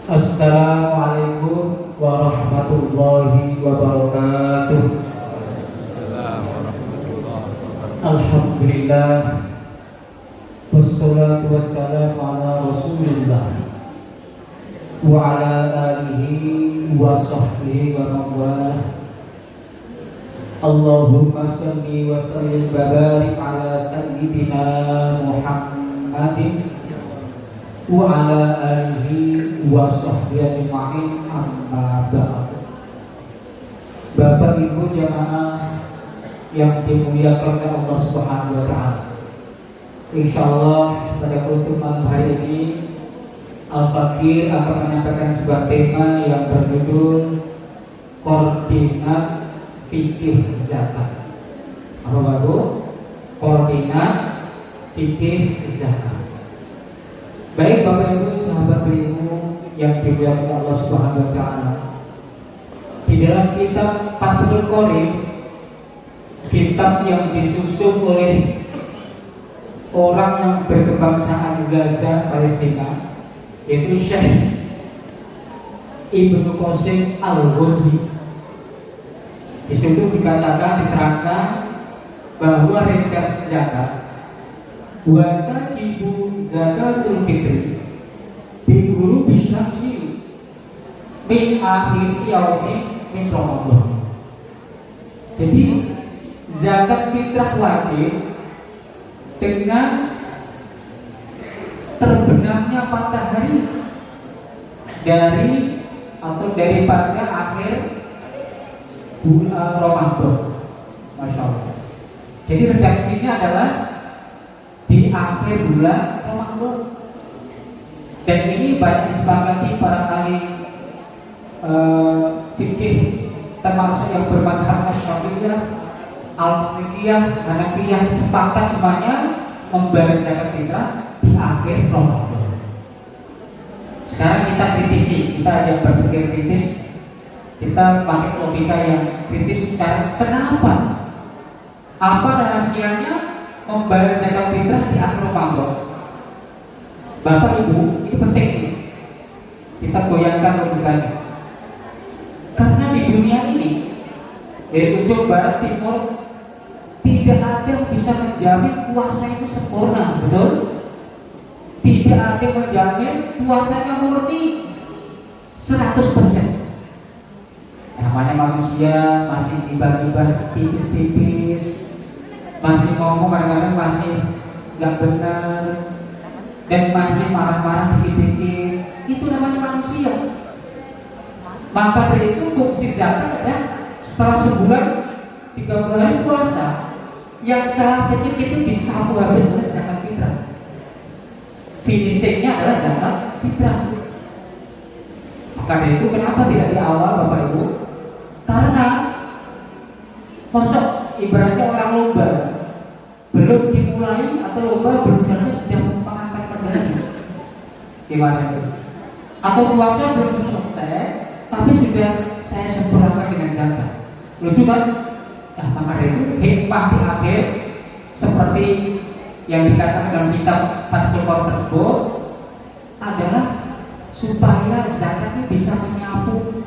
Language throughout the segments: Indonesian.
Assalamualaikum warahmatullahi wabarakatuh. Alhamdulillah, wassalatu wassalamu ala rasulillah wa ala alihi wa sahbihi wa mawalah. Allahumma salli wa sallim wa barik ala sayyidina Muhammadin wa ala alihi wa sahbihi ajma'in, amma ba'd. Bapak Ibu jamaah yang dimuliakan oleh Allah Subhanahu wa taala. Insyaallah pada malam hari ini Al-Fakir akan menyampaikan sebuah tema yang berjudul koordinat fikih zakat. Apa baru? Koordinat fikih zakat. Baik Bapak Ibu sahabat ilmu yang dimuliakan Allah Subhanahu wa taala. Di dalam kitab Fathul Qorib, kitab yang disusun oleh orang yang berkebangsaan Gaza Palestina, yaitu Syekh Ibnu Qasim Al-Ghazi. Di situ diterangkan bahwa redaksi zakat wa tajibu zakatul fitri bi ghurubi syamsi min akhir yaumin min Ramadan. Jadi zakat fitrah wajib dengan terbenamnya matahari daripada akhir bulan Ramadan. Masya Allah. Jadi redaksinya adalah di akhir bulan Ramadan. Dan ini banyak disepakati para ahli fikih, termasuk yang bermadhab Syafi'iyah, Al-Malikiyah, Hanafiyah, sepakat semuanya membayar zakat fitrah di akhir Ramadan. Sekarang kita kritisi, kita ada berpikir kritis, kita pakai logika yang kritis. Sekarang kenapa? Apa rahasianya membayar zakat fitrah di akhir Ramadan? Bapak Ibu, ini penting nih. Kita goyangkan logikanya. Karena di dunia ini, dari ujung barat timur, tidak ada yang bisa menjamin puasa itu sempurna, betul? Tidak ada yang menjamin puasanya murni 100%. Namanya manusia masih tiba-tiba tipis-tipis, masih ngomong kadang-kadang masih nggak benar, dan masih marah-marah dikit-dikit. Itu namanya manusia. Maka dari itu fungsi zakat adalah setelah sebulan 30 hari puasa, yang salah kecil-kecil disapu habis oleh zakat fitrah. Finishingnya adalah zakat fitrah. Maka dari itu kenapa tidak di awal Bapak Ibu? Karena masuk ibaratnya orang lomba, belum dimulai atau lomba belum selesai sudah mengangkat medali. Gimana itu? Atau puasa belum selesai tapi sudah saya sempurnakan dengan zakat. Lucu kan? Nah, maka itu hikmah di akhir seperti yang dikatakan dalam kitab Fathul Qorib tersebut adalah supaya zakat ini bisa menyapu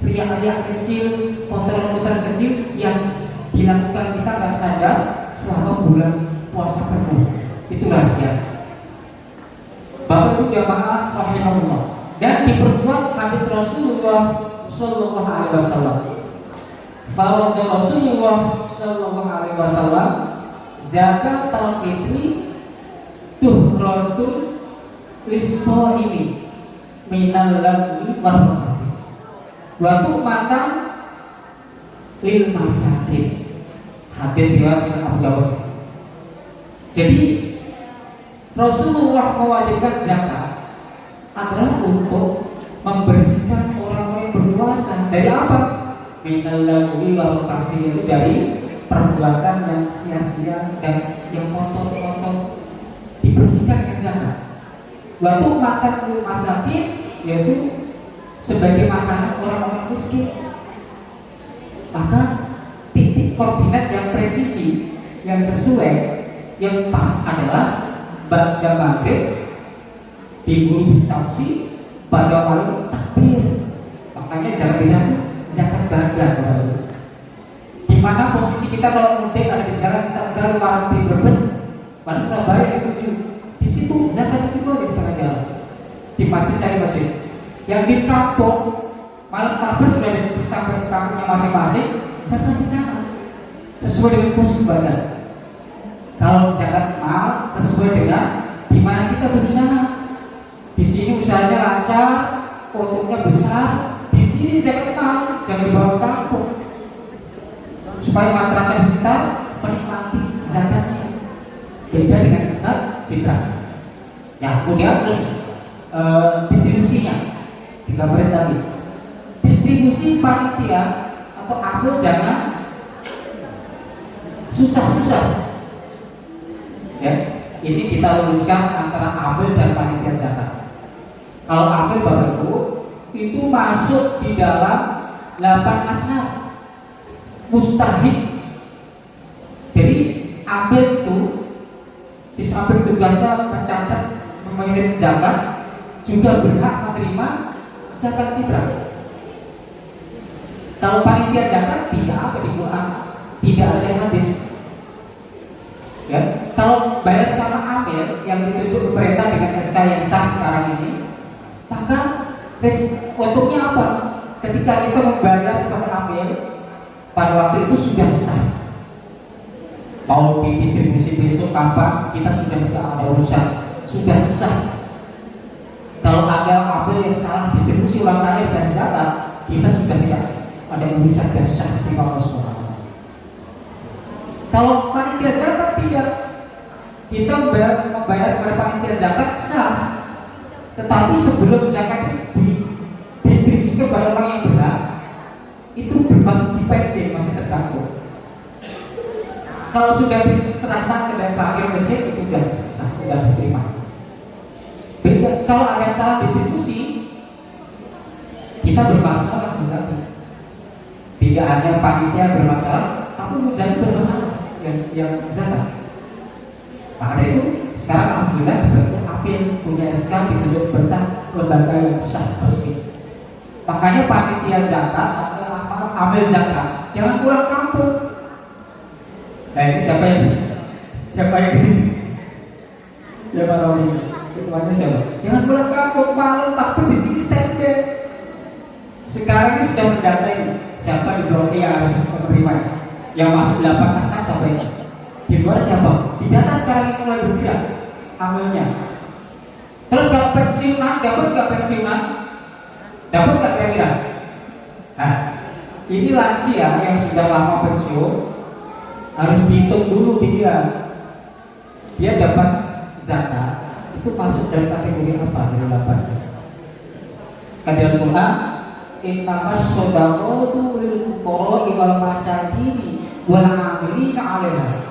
riak-riak kecil, kotoran-kotoran kecil yang dilakukan kita nggak sadar selama bulan puasa penuh. Itu rahasia. Bapak Ibu jamaah rahimahullah, dan diperkuat hadis Rasulullah Sallallahu Alaihi Wasallam. Farada Rasulullah Sallallahu Alaihi Wasallam zakat al-fitri tuhratun lis-shaimi minal lagwi wal waktu makan lil masakin. Hadis riwayat Abu Dawud. Jadi Rasulullah mewajibkan zakat adalah untuk membersihkan orang-orang yang berpuasa dari apa? Minal lagwi wal kafi, itu dari perbuatan yang sia-sia dan yang kotor-kotor, dibersihkan dengan zakat. Waktu makan lil masakin, yaitu sebagai makanan orang-orang miskin. Maka titik koordinat yang presisi, yang sesuai, yang pas adalah ba'da maghrib di guru instansi pada malu takbir. Makanya zakat fitrah itu zakat bagian. Di mana posisi kita kalau mudik ada di jalan kita enggak warung di Brebes, mana Surabaya dituju. Di situ zakat di situ aja di tengah jalan. Di masjid cari masjid. Yang di kampung malam takbir sudah sampai ke kampungnya masing-masing, zakat di sana sesuai dengan posisi badan. Kalau zakat mal sesuai dengan di mana kita berusaha. Di sini usahanya lancar, untungnya besar. Di sini zakat mal jangan dibawa ke kampung. Supaya masyarakat di sekitar menikmati zakatnya. Beda dengan zakat fitrah. Ya, kemudian terus distribusinya digambarin tadi. Distribusi panitia atau amil jangan susah-susah. Ya, ini kita luruskan antara amil dan panitia zakat. Kalau amil Bapak Ibu itu masuk di dalam 8 asnaf mustahik. Jadi amil itu disamping tugasnya mencatat memanage zakat juga berhak menerima zakat fitrah. Kalau panitia zakat tidak ada di Quran, tidak ada hadis. Ya, kalau bayar sama amil yang ditunjuk pemerintah dengan SK yang sah sekarang ini, maka untuknya apa? Ketika kita membayar kepada amil pada waktu itu sudah sah. Mau didistribusi besok kapan kita sudah tidak ada urusan, sudah sah. Kalau ada amil yang salah distribusi ulang kaya dan zakat, kita sudah tidak ada urusan dan sah di Allah SWT. Kalau panitia zakat tidak, kita membayar kepada panitia zakat sah, tetapi sebelum zakat didistribusikan kepada orang yang berhak, itu masih dipending, masih tergantung. Kalau sudah diserahkan kepada fakir miskin itu sudah sah, sudah diterima. Beda kalau ada salah distribusi, kita bermasalah berarti. Tidak hanya panitia bermasalah, tapi muzani bermasalah yang zakat. Maka itu sekarang alhamdulillah dibentuk apil punya SK ditunjuk bentak lembaga yang sah resmi. Makanya panitia zakat atau amil zakat jangan pulang kampung. Nah ini siapa yang Rawi? Ketuanya siapa? Jangan pulang kampung malam tapi di sini standby. Sekarang ini sudah mendatai siapa di bawah yang harus menerima, yang masuk 8 asnaf sampai di luar siapa? Di data sekarang ini mulai bergerak amilnya. Terus kalau pensiunan dapat nggak pensiunan? Dapat nggak kira-kira? Nah, ini lansia yang sudah lama pensiun harus dihitung dulu dia dapat zakat itu masuk dari kategori apa dari 8? Kadian Quran innamas shadaqatu lil fuqara'i wal masakin wal 'amilina 'alaiha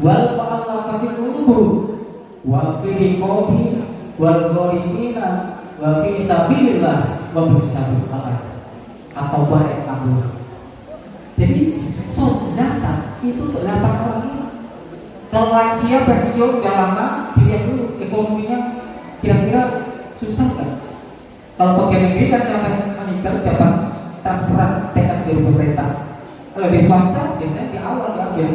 wal mu'allafati qulubuhum wa fi riqabi wal gharimina wa fi sabilillah wa bisabil atau ayat 60. Jadi zakat itu untuk 8 orang ini. Kalau lansia pensiun udah lama, dilihat dulu ekonominya kira-kira susah kan? Kalau pegawai negeri kan sampai meninggal dapat transferan TK dari pemerintah. Kalau di swasta biasanya di awal diambil.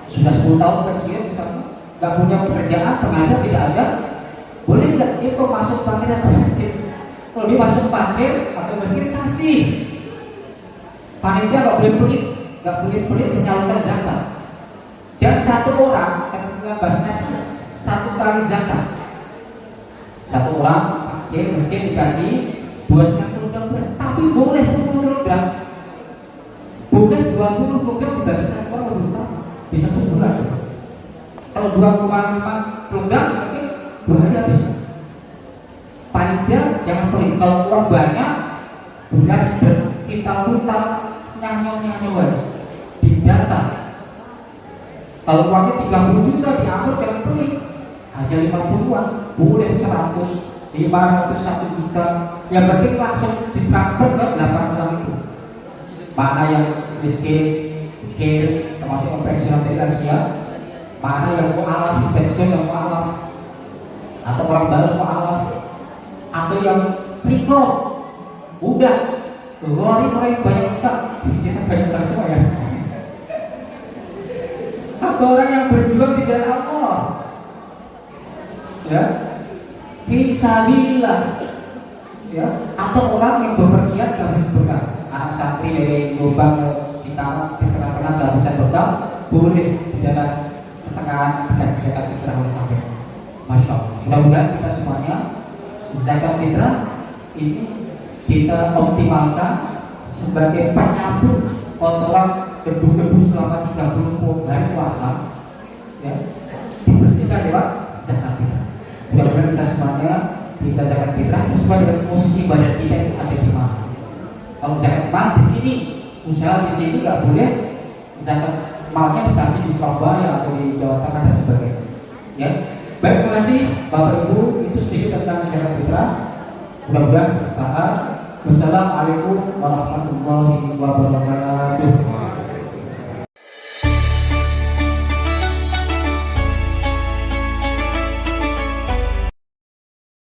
Sudah 10 tahun pensiun misalnya, nggak punya pekerjaan, pengajar tidak ada, boleh nggak dia kok masuk fakir atau miskin? Kalau dia masuk fakir atau miskin kasih. Panitia nggak boleh pelit menyalurkan zakat. Dan satu orang basnas 1 kali zakat. Satu orang fakir miskin dikasih 2,5 kg beras, tapi boleh 10 kg, boleh 20 kg dibagi satu orang berutama, bisa sebulan. Kalau 2,5 kg mungkin 2 hari habis. Panitia jangan pelit. Kalau uang banyak, beras berkintal-kintal nyanyo di data. Kalau uangnya 30 juta diambil jangan pelit. Hanya 50-an, boleh 100, 500, 1 juta. Yang penting langsung ditransfer ke 8 orang itu. Mana yang miskin, fakir, termasuk yang pensiun lansia, mana yang mu'alaf, pensiun yang mu'alaf, atau orang baru mu'alaf, atau yang riko udah gori mulai banyak utang, kita banyak utang semua ya. Atau orang yang berjuang di jalan Allah, ya, fisabilillah, ya, atau orang yang bepergian gak bisa berkah. Anak santri dari Jombang ke Cikarang di tengah-tengah gak bisa berkah, boleh di jalan ketengahan dikasih zakat fitrah oleh sampai. Masya Allah. Mudah-mudahan kita semuanya zakat fitrah ini kita optimalkan sebagai penyambut kotoran debu-debu selama 30 hari puasa, ya, dibersihkan lewat zakat fitrah. Mudah-mudahan kita semuanya bisa zakat fitrah sesuai dengan posisi badan kita itu ada di mana. Kalau zakat mal di sini, usaha di sini nggak boleh zakat malnya dikasih di Surabaya atau di Jawa Tengah dan sebagainya. Ya, baik, terima kasih Bapak Ibu. Itu sedikit tentang zakat fitrah. Mudah-mudahan berkah. Wassalamualaikum warahmatullahi wabarakatuh.